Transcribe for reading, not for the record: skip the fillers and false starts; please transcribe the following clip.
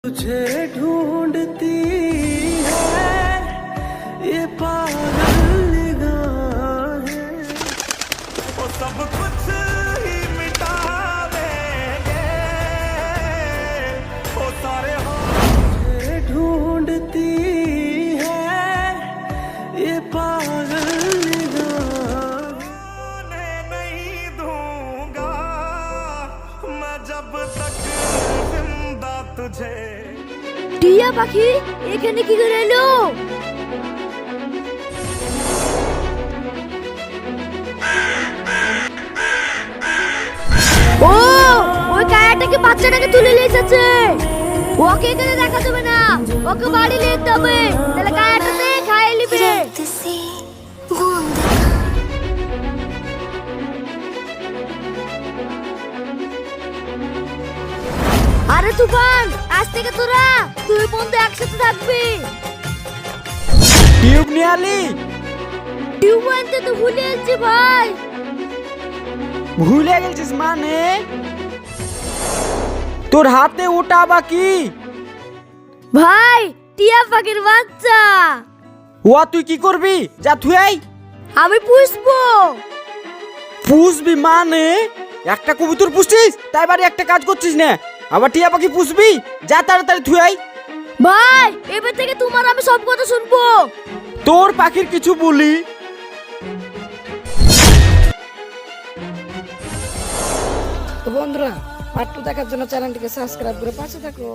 तुझे ढूंढती है ये पागल निगाहें, वो सब कुछ ही मिटा देंगे, वो सारे तुझे ढूंढती है ये पागल निगाहें, नहीं दूंगा मैं जब तक जिंदा तुझे। টিয়া পাখি এখানে কি করে এলো? ও ওই কায়াটাকে বাচ্চাটাকে তুলে নিয়ে এসেছে। ওকে এখানে দেখা যাবে না, ওকে বাড়ি নিয়ে যেতে হবে, তাহলে কায়াটাতে খাইয়ে নিবে। আরে তুফান, আজ থেকে তোরা দুই বন্ধু একসাথে থাকবি। টিউব নিয়ে আলি? টিউব আনতে তো ভুলে গেছি ভাই। ভুলে গেছিস মানে? তোর হাতে ওটা বাকি ভাই টিয়া পাখির বাচ্চা। ও তুই কি করবি? যা তুই আই। আমি পুষবো। পুষবি মানে? একটা কবুতর পুষছিস তাই বাড়ি একটা কাজ করছিস না, আবার টিয়া পাখি পুষবি? যা তাড়াতাড়ি তুই আই। ভাই এবার থেকে তোমার আমি সব কথা শুনবো। তোর পাখির কিছু বলি? তো বন্ধুরা, পার্ট 2 দেখার জন্য চ্যানেলটিকে সাবস্ক্রাইব করে পাশে থাকো।